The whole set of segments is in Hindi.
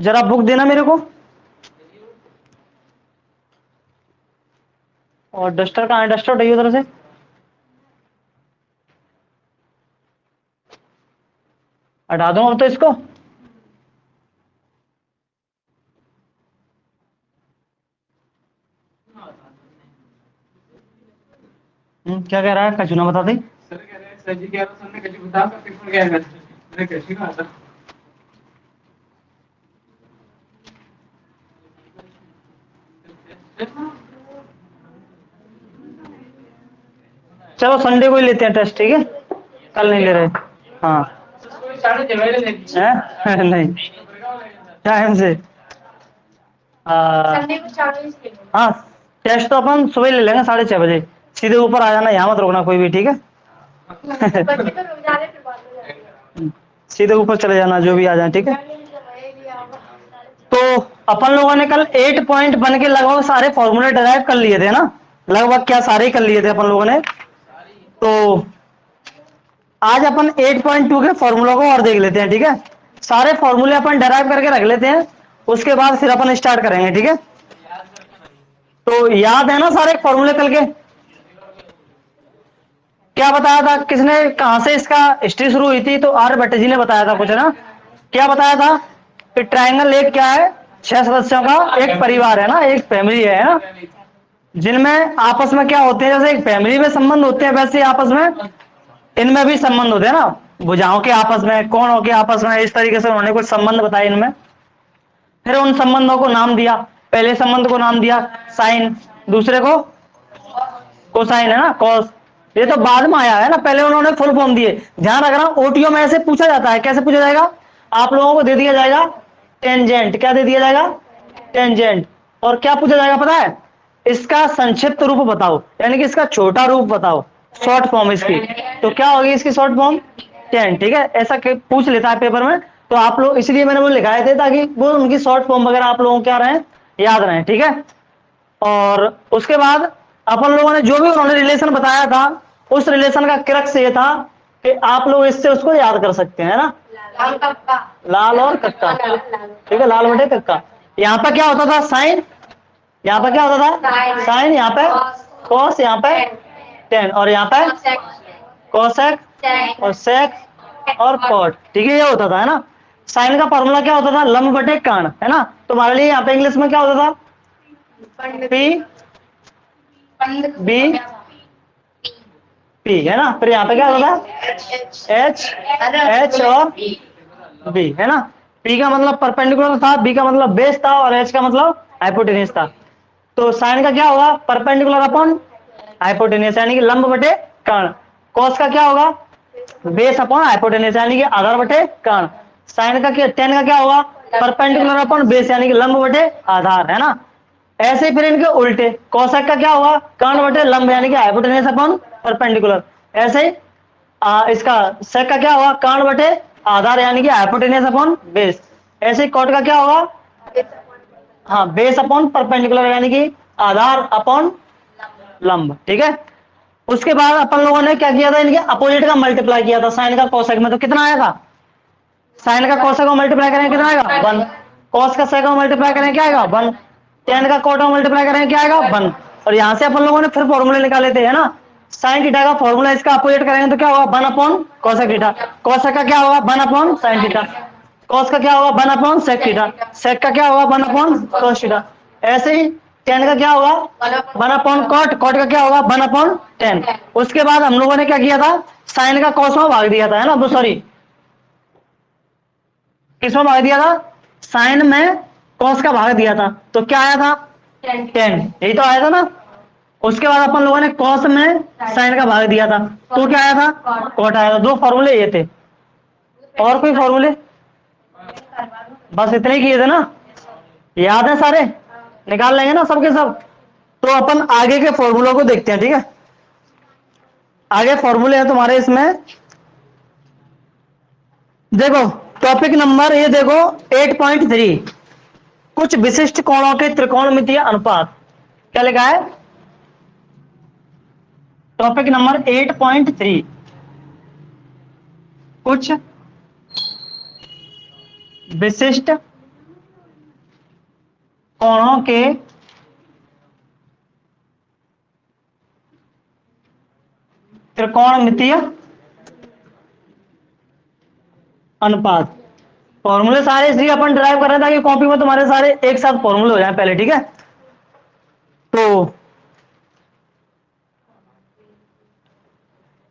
जरा बुक देना मेरे को। और डस्टर कहाँ है? डस्टर उठाइए उधर से। हटा दूं अब तो इसको। क्या कह रहा है? कचू ना बता दे। सर कह रहे हैं सर जी कह रहे सर ने कचू बता का पेपर क्या है मैंने कचू ना आता। चलो संडे को ही लेते हैं टेस्ट, ठीक है? कल नहीं ले रहे। हाँ 6:30 है? नहीं टाइम से। संडे को 4 बजे से लेंगे। हाँ टेस्ट तो अपन सुबह ले लेंगे 6:30 बजे। सीधे ऊपर आ जाना, यहाँ मत रुकना कोई भी, ठीक है? बच्चे तो रुक जा रहे फिर बाद में जाएंगे। सीधे ऊपर चले जाना जो भी आ जाए, ठीक है? तो अपन लोगों ने कल 8 पॉइंट बन के लगभग सारे फॉर्मूले डिराइव कर लिए थे ना, लगभग क्या सारे ही कर लिए थे अपन लोगों ने। तो आज अपन 8.2 के फॉर्मूला को और देख लेते हैं, ठीक है? सारे फॉर्मूले अपन डिराइव करके रख लेते हैं, उसके बाद फिर अपन स्टार्ट करेंगे, ठीक है? तो याद है ना सारे फॉर्मूले कल के? क्या बताया था किसने, कहां से इसका हिस्ट्री शुरू हुई थी? तो आर्यभट्ट जी ने बताया था कुछ ना। क्या बताया था कि ट्रायंगल एक क्या है? 6 सदस्यों का एक परिवार है ना, एक फैमिली है ना, जिनमें आपस में क्या होते हैं, जैसे एक फैमिली में संबंध होते हैं वैसे आपस में इनमें भी संबंध होते हैं ना, भुजाओं के आपस में, कोणों के आपस में, इस तरीके से उन्होंने कुछ संबंध बताए इनमें। फिर उन संबंधों को नाम दिया। पहले संबंध को नाम दिया साइन, दूसरे को कोसाइन है ना, कॉस। ये तो बाद में आया है ना, पहले उन्होंने फुल फॉर्म दिए। ध्यान रखना ओटीओ में ऐसे पूछा जाता है। कैसे पूछा जाएगा? आप लोगों को दे दिया जाएगा टेंजेंट। क्या दे दिया जाएगा? टेंजेंट। और क्या पूछा जाएगा पता है? इसका संक्षिप्त रूप बताओ, यानी कि इसका छोटा रूप बताओ, शॉर्ट फॉर्म इसकी। तो क्या होगी इसकी शॉर्ट फॉर्म? टेन, ठीक है? ऐसा पूछ लेता है पेपर में, तो आप लोग, इसलिए मैंने वो लिखाए थे ताकि वो उनकी शॉर्ट फॉर्म वगैरह आप लोगों को क्या रहे, याद रहे, ठीक है? और उसके बाद अपन लोगों ने जो भी उन्होंने रिलेशन बताया था, उस रिलेशन का क्रक्स ये था कि आप लोग इससे उसको याद कर सकते हैं ना, लाल और कक्का, ठीक है? लाल बटे कक्का। यहाँ पे क्या होता था? साइन। यहाँ पे क्या होता था? साइन। यहाँ पे कॉस, यहाँ पे टेन, और यहाँ पे कोसेक और सेक और कॉट, ठीक है? ये होता था, है ना? साइन का फॉर्मूला क्या होता था? लंब बटे कर्ण, है ना? तुम्हारे लिए यहाँ पे इंग्लिश में क्या होता था? पी बी पी, है ना? फिर यहाँ पे क्या होता था? एच और बी, है ना? पी का मतलब परपेंडिकुलर था, बी का मतलब बेस था, और एच का मतलब हाइपोटेन्यूज था। तो साइन का क्या होगा? परपेंडिकुलर अपॉन हाइपोटेन्यूज, यानी कि लंब बटे कर्ण। कॉस का क्या होगा? बेस अपॉन हाइपोटेन्यूज, यानी कि आधार बटे कर्ण। साइन का क्या, टेन का क्या होगा? परपेंडिकुलर अपॉन बेस, यानी कि लंब बटे आधार, है ना? ऐसे ही फिर इनके उल्टे, कोसेक का क्या होगा? कर्ण बटे लंब, यानी कि हाइपोटेन्यूज अपॉन परपेंडिकुलर। ऐसे ही इसका सेक का क्या होगा? कर्ण बटे आधार, यानी कि हाइपोटेन्यूज अपॉन बेस। ऐसे ही कॉट का क्या होगा? हाँ, बेस अपॉन परपेंडिकुलर, यानी कि आधार अपॉन लंब, ठीक है? उसके बाद अपन लोगों ने क्या किया था? इनके अपोजिट का मल्टीप्लाई किया था साइन का कोसेक में। तो कितना आया था? साइन का कोसेक को मल्टीप्लाई करें कितना आएगा? 1। कॉस का सेक को मल्टीप्लाई करें क्या आएगा? 1। टेन का कोट को मल्टीप्लाई करें क्या आएगा? 1। और यहां से अपन लोगों ने फिर फॉर्मूले निकाले थे, है ना? साइन थीटा का फॉर्मूला इसका अपोजिट करेंगे तो क्या होगा? 1 अपॉन कोसेक थीटा। कोसेक का क्या होगा? 1 अपॉन साइन थीटा। कॉस का क्या होगा? 1 अपॉन सेक थीटा। सेक का क्या होगा? 1 अपॉन कॉस थीटा। ऐसे ही टेन का क्या होगा? 1 अपॉन कॉट। कॉट का क्या होगा? 1 अपॉन टेन। उसके बाद हम लोगों ने क्या किया था? साइन का कॉस में भाग दिया था, है ना? सॉरी, किसमें भाग दिया था? साइन में कॉस का भाग दिया था। तो क्या आया था? 10, यही तो आया था ना? उसके बाद अपन लोगों ने कॉस में साइन का भाग दिया था, तो क्या आया था? कॉट आया था। 2 फॉर्मूले ये थे। और कोई फॉर्मूले? बस इतने ही किए थे ना? याद है सारे? निकाल लेंगे ना सबके सब? तो अपन आगे के फॉर्मूलों को देखते हैं, ठीक है? आगे फॉर्मूले हैं तुम्हारे इसमें, देखो टॉपिक नंबर ये देखो 8.3, कुछ विशिष्ट कोणों के त्रिकोणमितीय अनुपात। क्या लिखा है? टॉपिक नंबर 8.3, कुछ विशिष्ट कोणों के त्रिकोणमितीय अनुपात। फॉर्मूले सारे इसलिए अपन ड्राइव कर रहे हैं ताकि कॉपी में तुम्हारे सारे एक साथ फॉर्मूले हो जाए पहले, ठीक है। तो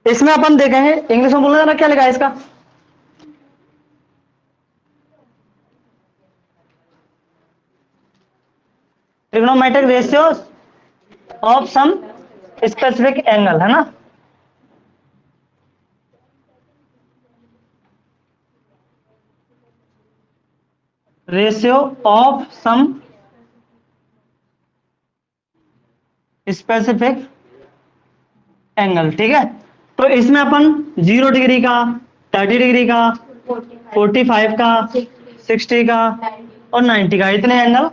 इसमें अपन देखेंगे, इंग्लिश में बोलना ना क्या लिखा है इसका, trigonometric ratio of some specific angle, है ना। Ratio of some specific angle, ठीक है। तो इसमें अपन 0 डिग्री का, 30 डिग्री का, 45 का, 60 का और 90 का, इतने एंगल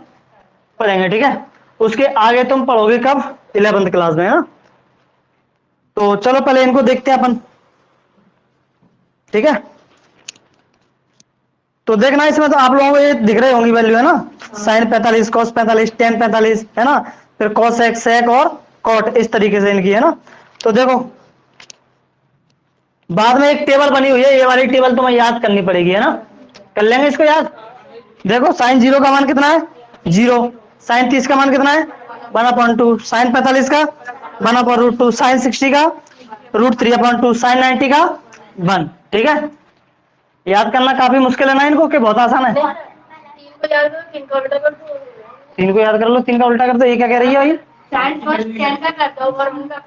पढ़ेंगे, ठीक है। उसके आगे तुम पढ़ोगे कब, 11th क्लास में, है। तो चलो पहले इनको देखते हैं अपन, ठीक है। तो देखना इसमें तो आप लोगों को ये दिख रहे होंगी वैल्यू, है ना। साइन 45, कॉस 45, टेन 45, है ना। फिर कॉस एक्स सेक और कॉट, इस तरीके से इनकी, है ना। तो देखो बाद में एक टेबल बनी हुई है, ये वाली टेबल तुम्हें याद करनी पड़ेगी, है ना। कर लेंगे इसको याद। देखो साइन 0 का मान कितना है, 0। साइन 30 का मान कितना है, 1/2। साइन 45 का 1/√2। साइन 60 का √3/2। साइन 90 का 1, ठीक है। याद करना काफी मुश्किल है ना इनको, कि बहुत आसान है। 3 को याद करो, 3 का उल्टा कर दो। 3 को याद कर लो, 3 का उल्टा कर दो। ये क्या कह रही है भाई, साइन फर्स्ट 10 का कर दो और उनका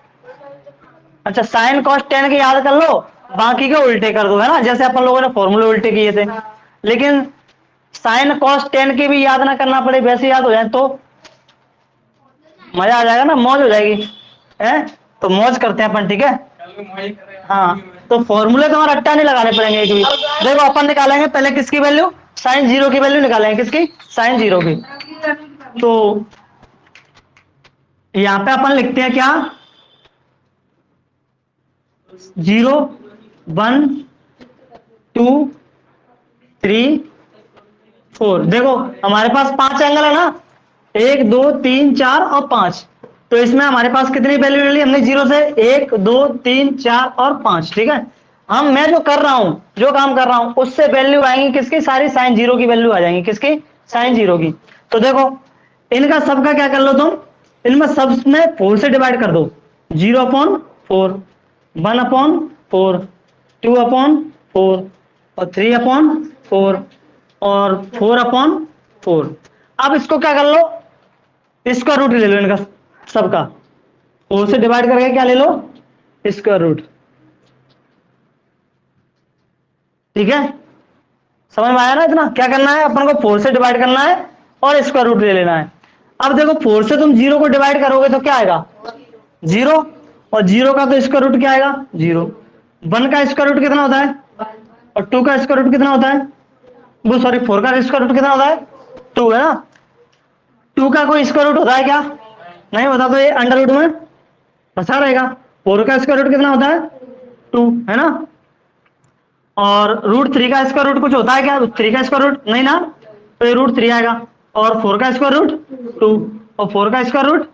अच्छा साइन कॉस 10 के याद कर लो, बाकी के उल्टे कर दो, है ना। जैसे अपन लोगों ने फॉर्मूले उल्टे किए थे। लेकिन साइन कॉस 10 के भी याद ना करना पड़े, वैसे याद हो जाए तो मजा आ जाएगा ना, मौज हो जाएगी, है। तो मौज करते हैं अपन, ठीक है। हाँ, तो फॉर्मूले तो हमारा रट्टा नहीं लगाने पड़ेंगे एक भी। देखो अपन निकालेंगे पहले किसकी वैल्यू, साइन 0 की वैल्यू निकालेंगे, किसकी, साइन 0 की। तो यहां पे अपन लिखते हैं क्या, 0 1 2 3 4। देखो हमारे पास 5 एंगल है ना, 1 2 3 4 और 5। तो इसमें हमारे पास कितनी वैल्यू ले ली हमने 0 से, 1 2 3 4 और 5, ठीक है। मैं जो कर रहा हूं, जो काम कर रहा हूं, उससे वैल्यू आएंगी किसकी, सारी साइन 0 की वैल्यू आ जाएंगी, किसकी, साइन 0 की। तो देखो इनका सबका क्या कर लो तुम, इनमें सब में 4 से डिवाइड कर दो। 0/4, 1/4, 2/4 और 3/4 और 4/4। अब इसको क्या कर लो, इसका रूट ले लो इनका सबका, 4 से डिवाइड करके क्या ले लो, इसका रूट, ठीक है। समझ में आया ना इतना। क्या करना है अपन को, 4 से डिवाइड करना है और इसका रूट ले लेना है। अब देखो 4 से तुम 0 को डिवाइड करोगे तो क्या आएगा, 0, और 0 का तो इसका रूट क्या आएगा, 0। 1 का इसका रूट कितना होता है, और 2 का इसका रूट कितना होता है, वो सॉरी 4 का इसका रूट कितना होता है, 2, है ना। 2 का कोई स्क्वायर रूट होता है क्या, नहीं होता, तो ये अंडर रूट में फंसा रहेगा। 4 का स्क्वायर रूट कितना होता है, 2, है ना। और √3 का स्क्वायर रूट कुछ होता है क्या, 3 का स्क्वायर रूट नहीं ना, तो ये √3 आएगा। और 4 का स्क्वायर रूट 2 और 4 का स्क्वायर रूट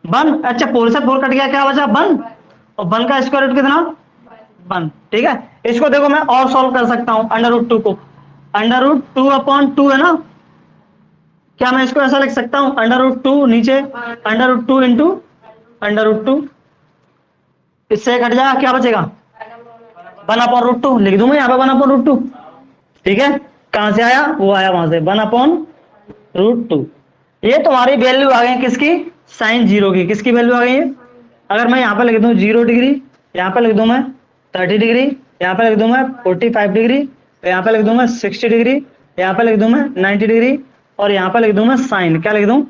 1। अच्छा 4 से 4 कट गया, क्या बचा 1, और 1 का स्क्वायर रूट कितना 1, ठीक है। इसको देखो मैं और सॉल्व कर सकता हूं, √2 को, √2/2 है ना। क्या मैं इसको ऐसा लिख सकता हूं, √2 नीचे √2 इंटू √2, इससे कट जाएगा, क्या बचेगा 1/√2 लिख दूं मैं यहाँ पे 1/√2, ठीक है। कहां से आया, वो आया वहां से 1/√2। ये तुम्हारी वैल्यू आ गई किसकी, साइन 0 की, किसकी वैल्यू आ गई है। अगर मैं यहाँ पे लिख दूं 0 डिग्री, यहाँ पे लिख दूं मैं 30 डिग्री, यहाँ पे लिख दूं मैं 45 डिग्री, यहाँ पे लिख दूं मैं 60 डिग्री, यहाँ पे लिख दूं मैं 90 डिग्री, और यहाँ पे लिख दूं मैं साइन, क्या लिख दूं,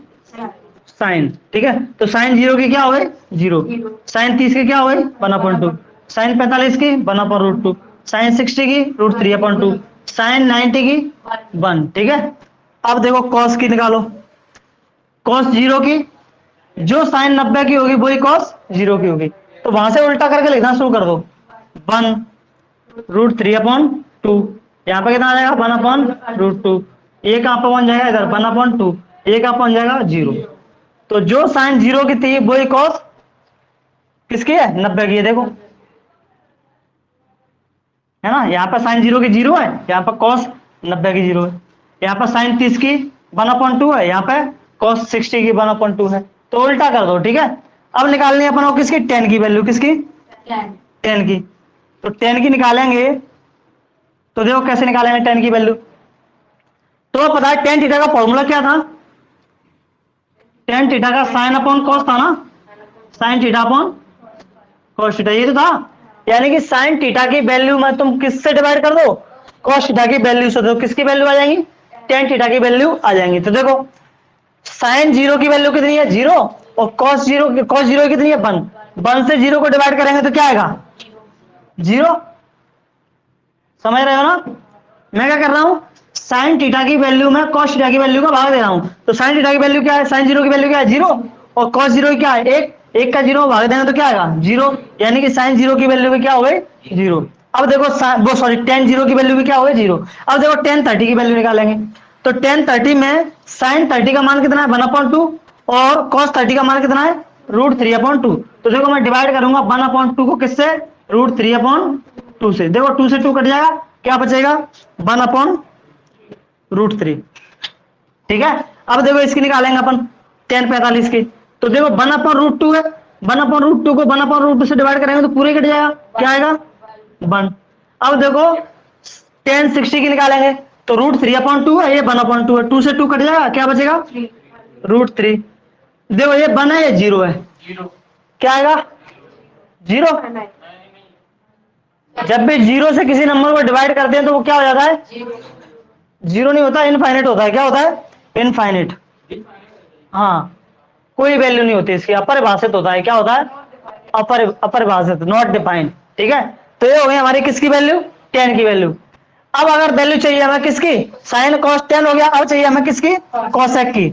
साइन, ठीक है। तो साइन 0 की क्या हो गई, 0। साइन 30 की क्या हो गई 1/2। साइन 45 की 1/√2। साइन 60 की √3/2। साइन 90 की 1, ठीक है। अब देखो कॉस की निकालो, कॉस 0 की, जो साइन 90 की होगी वही कॉस 0 की होगी। तो वहां से उल्टा करके लिखना शुरू कर दो, 1√3/2। यहाँ पे कितना आ जाएगा 1/√2। ये कहां पर 1 जाएगा, इधर 1/2। ये क्या बन जाएगा 0। तो जो साइन 0 की थी वही कॉस किसकी है 90 की है। देखो है ना, यहाँ पर साइन 0 की 0 है, यहाँ पर कॉस 90 की 0 है। यहाँ पर साइन 30 की 1/2 है, यहाँ पे कॉस 60 की 1/2 है। तो उल्टा कर दो, ठीक है। अब निकालनी है अपन को किसकी, tan की वैल्यू, किसकी, tan की। तो tan की निकालेंगे तो देखो कैसे निकालेंगे tan की वैल्यू। तो पता है tan थीटा का फॉर्मूला क्या था, tan थीटा का साइन अपॉन कॉस था ना, sine theta upon cos theta, ये तो था। यानी कि साइन थीटा की वैल्यू में तुम किससे डिवाइड कर दो, कॉस थीटा की वैल्यू से। तो किसकी वैल्यू आ जाएंगी, tan थीटा की वैल्यू आ जाएंगी। तो देखो साइन 0 की वैल्यू कितनी है 0, और कॉस 0 कितनी है 1, 1 से 0 को डिवाइड करेंगे तो क्या आएगा 0। समझ रहे हो ना, मैं क्या कर रहा हूं, साइन थीटा की वैल्यू में कॉस थीटा की वैल्यू का भाग दे रहा हूं। तो साइन थीटा की वैल्यू क्या है, साइन 0 की वैल्यू क्या है 0, और कॉस 0 क्या है 1, 1 का 0 भाग देंगे तो क्या आएगा 0। यानी कि साइन 0 की वैल्यू भी क्या हो गई 0। अब देखो वो सॉरी tan 0 की वैल्यू भी क्या हो गई 0। अब देखो tan 30 की वैल्यू निकालेंगे। तो tan 30 में साइन 30 का मान कितना है 1/2, और कॉस 30 का मान कितना है √3/2। तो देखो मैं डिवाइड करूंगा 1/2 को किससे, √3/2 से। देखो 2 से 2 कट जाएगा, क्या बचेगा 1/√3। ठीक है। अब देखो इसकी निकालेंगे अपन tan 45 की। तो देखो 1/√2 है, 1/√2 को 1/√2 से डिवाइड करेंगे तो पूरे कट जाएगा, क्या आएगा 1। अब देखो tan 60 की निकालेंगे तो √3/2 है, ये 1/2 है, 2 से 2 कट जाएगा, क्या बचेगा √3। देखो ये 1 है ये 0 है, क्या आएगा 0। जब भी 0 से किसी नंबर को डिवाइड करते हैं तो वो क्या हो जाता है 0 नहीं होता, इनफाइनाइट होता है। क्या होता है इनफाइनाइट, हाँ कोई वैल्यू नहीं होती इसकी, अपरिभाषित होता है। क्या होता है अपरिभाषित, नॉट डिफाइंड। ठीक है। तो ये हो गई हमारी किसकी वैल्यू, tan की वैल्यू। अब अगर वैल्यू चाहिए हमें किसकी, साइन cos tan हो गया, अब चाहिए हमें किसकी cosec की।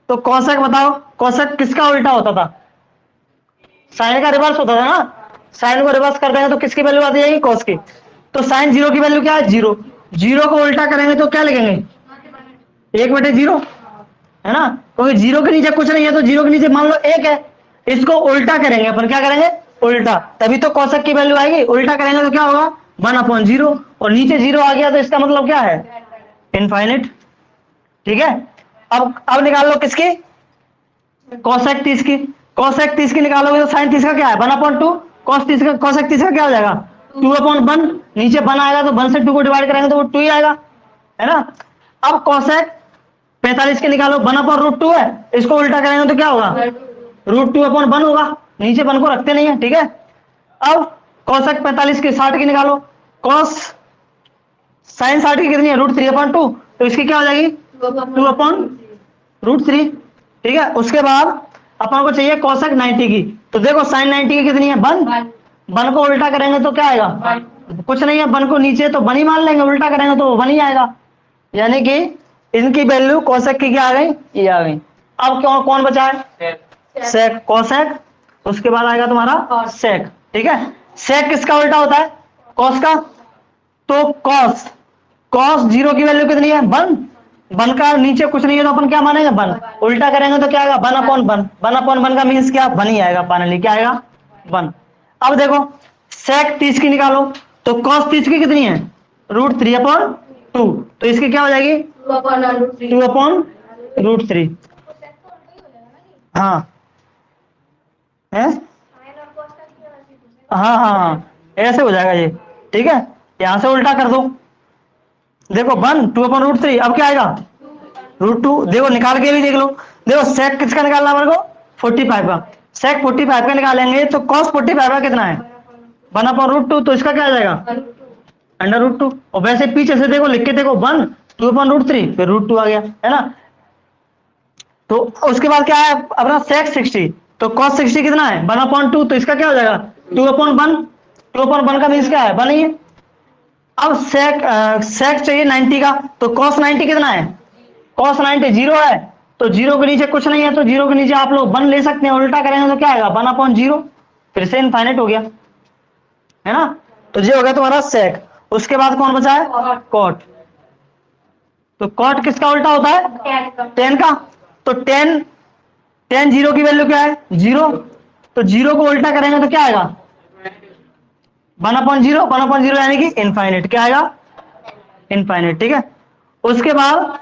तो cosec बताओ, cosec किसका उल्टा होता था, साइन का रिवर्स होता था ना। साइन को रिवर्स कर देंगे तो किसकी वैल्यू आ जाएगी cos की। तो साइन 0 की वैल्यू क्या है 0, 0 को उल्टा करेंगे तो क्या लिखेंगे 1/0, है ना, क्योंकि 0 के नीचे कुछ नहीं है। तो 0 के नीचे मान लो 1 है, इसको उल्टा करेंगे अपन, क्या करेंगे उल्टा, तभी तो cosec की वैल्यू आएगी। उल्टा करेंगे तो क्या होगा 1/0, और नीचे 0 आ गया तो इसका मतलब क्या है इनफाइनाइट। ठीक है। अब निकाल लो किसकी cosec 30 की। cosec 30 की निकालोगे तो साइन 30 का क्या है 1/2, cosec 30 का क्या हो जाएगा 2/1। नीचे 1 आएगा तो 1 से 2 को डिवाइड करेंगे तो वो 2 ही आएगा, है ना। अब cosec 45 के निकालो 1/√2 है, इसको उल्टा करेंगे तो क्या होगा √2/1 होगा, नीचे 1 को रखते नहीं है। ठीक है। अब cosec 45 की 60 की निकालो, cos साइन 60 की कितनी है √3/2, तो इसकी क्या हो जाएगी 2/√3। ठीक है। उसके बाद अपन को चाहिए cosec 90 की। तो देखो साइन 90 की कितनी है 1, 1 को उल्टा करेंगे तो क्या आएगा कुछ नहीं है, 1 को नीचे तो 1 ही मान लेंगे, उल्टा करेंगे तो 1 ही आएगा। यानी कि इनकी वैल्यू cosec की क्या आ गई, ये आ गई। अब कौन बचा है sec, cosec, उसके बाद आएगा तुम्हारा sec। ठीक है। sec किसका उल्टा होता है cos का। तो cos 0 की वैल्यू कितनी है 1, 1 का नीचे कुछ नहीं है तो अपन क्या मानेंगे 1, उल्टा करेंगे तो क्या आएगा 1/1, 1/1 का मीन्स क्या 1 ही आएगा, फाइनली क्या आएगा 1। अब देखो sec 30 की निकालो, तो cos 30 की कितनी है √3/2, तो इसकी क्या हो जाएगी 2/√3। हाँ है, हाँ हाँ हाँ ऐसे हो जाएगा ये। ठीक है। यहां से उल्टा कर दो, देखो 1 2/√3, अब क्या आएगा √2। देखो निकाल के भी देख लो, देखो sec किसका निकालना है मेरे को 45 का। sec 45 का निकालेंगे तो cos 45 का कितना है 1/√2, तो इसका क्या आ जाएगा √2। और वैसे पीछे से देखो लिख के देखो 1 2/√3, फिर √2 आ गया, है ना। तो उसके बाद क्या है अपना sec 60, तो cos 60 कितना है 1/2, तो इसका क्या हो जाएगा 2/1, 2/1 का मीन्स क्या है 1 ही है। अब sec चाहिए 90 का, तो cos 90 कितना है cos 90 0 है, तो 0 के नीचे कुछ नहीं है, तो 0 के नीचे आप लोग 1 ले सकते हैं, उल्टा करेंगे तो क्या आएगा 1/0, फिर से इनफाइनाइट हो गया, है ना। तो ये हो गया तुम्हारा sec। उसके बाद कौन बचा है cot। तो कॉट किसका उल्टा होता है? 10 का। तो 10 जीरो की वैल्यू क्या है? 0। तो 0 को उल्टा करेंगे तो क्या आएगा? 1/0, 1/0 यानी कि इनफाइनाइट। क्या आएगा? इनफाइनाइट। ठीक है। उसके बाद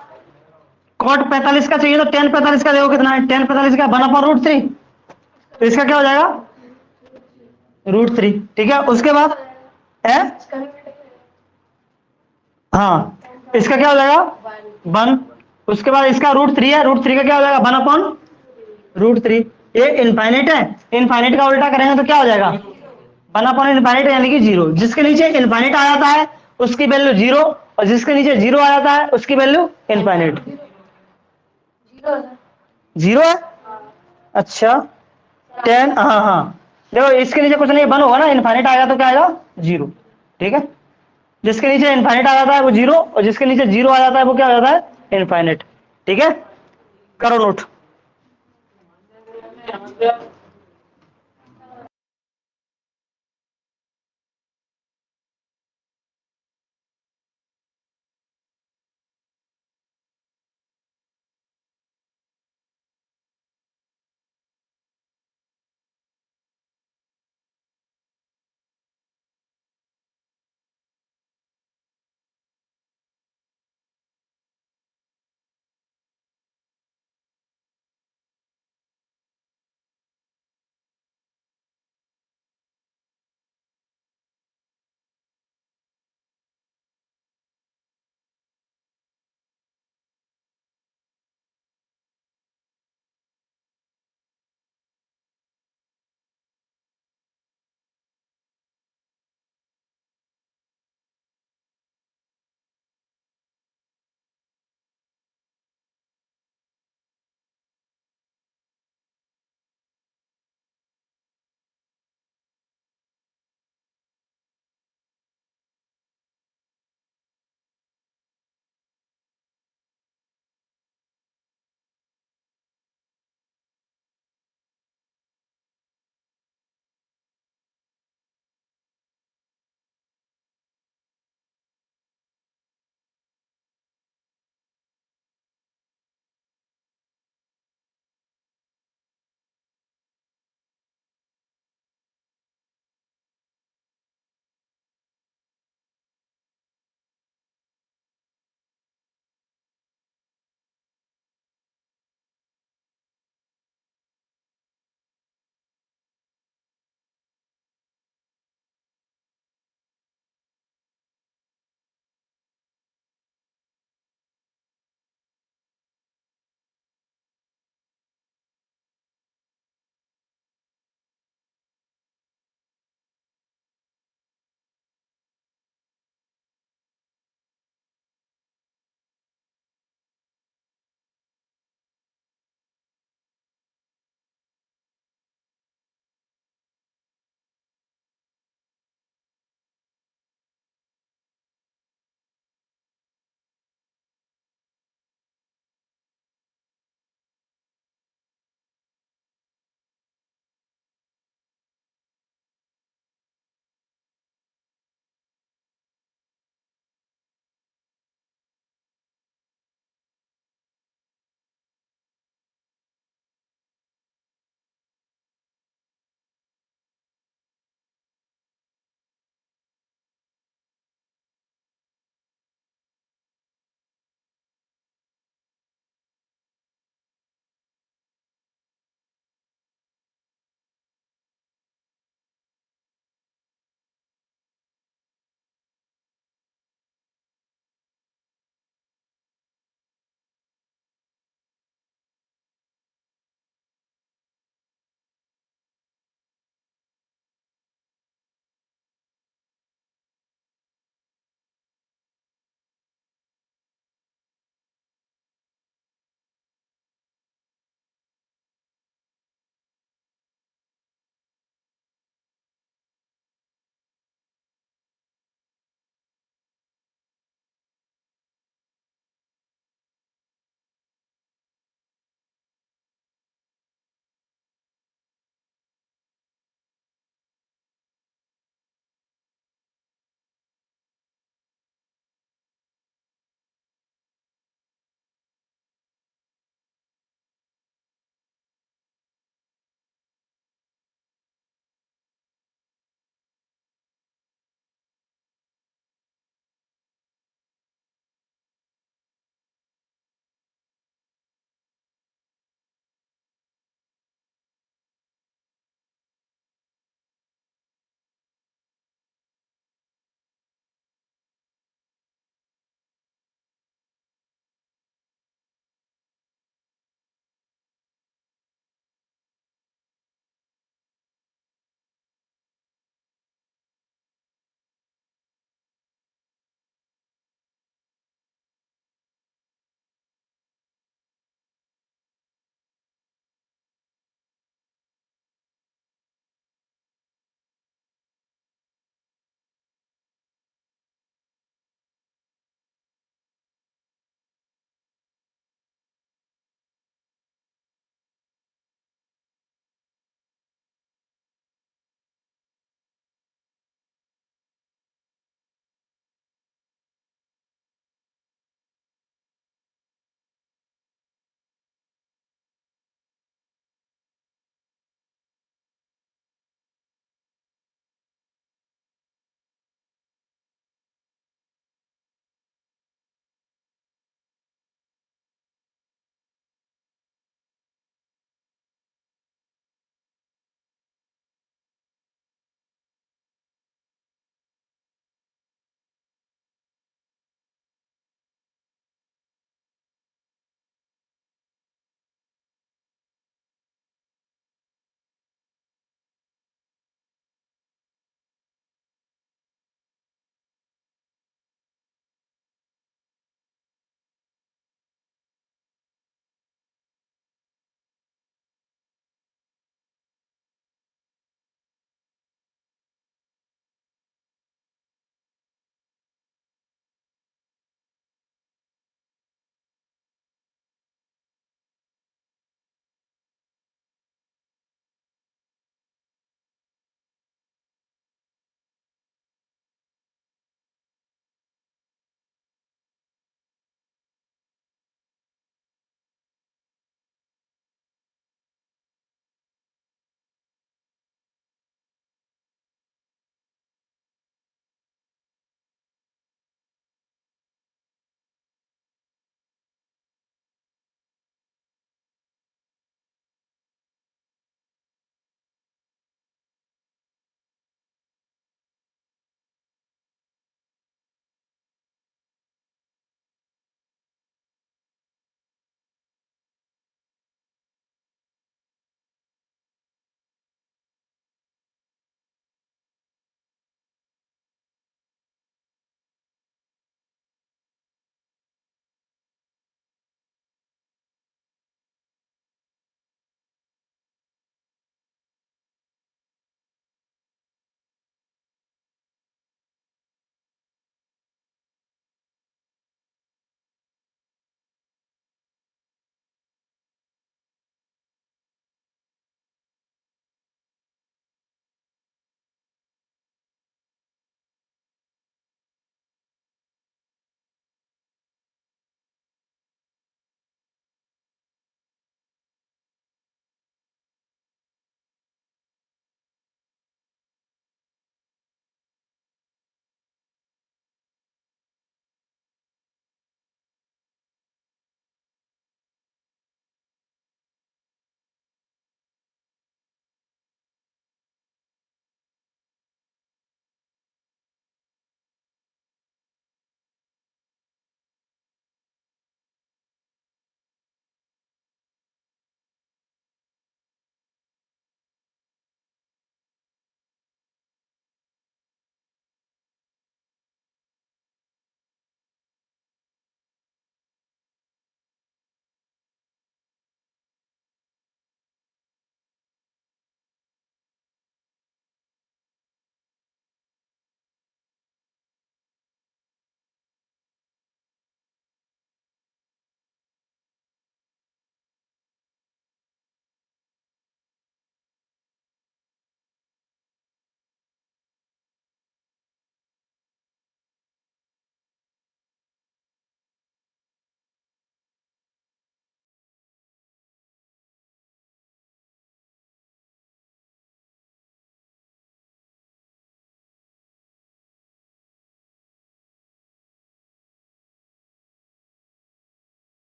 कॉट 45 का चाहिए, तो 10 45 का देखो कितना है? 10 45 का 1/√3, तो इसका क्या हो जाएगा? √3। ठीक है। उसके बाद है, हाँ, इसका क्या हो जाएगा? 1। उसके बाद इसका √3 है, √3 का क्या हो जाएगा? 1/√3। ये इनफाइनाइट है, इनफाइनाइट का उल्टा करेंगे तो क्या हो जाएगा? 1/इनफाइनाइट यानी कि 0। जिसके नीचे इनफाइनाइट आ जाता है उसकी वैल्यू 0, और जिसके नीचे 0 आ जाता है उसकी वैल्यू इनफाइनाइट। 0 है? अच्छा, 10, हाँ हाँ, देखो इसके नीचे कुछ नहीं, 1 होगा ना, इनफाइनाइट आएगा तो क्या आएगा? 0। ठीक है। जिसके नीचे इनफाइनाइट आ जाता है वो 0, और जिसके नीचे 0 आ जाता है वो क्या हो जाता है? इनफाइनाइट। ठीक है, करो नोट।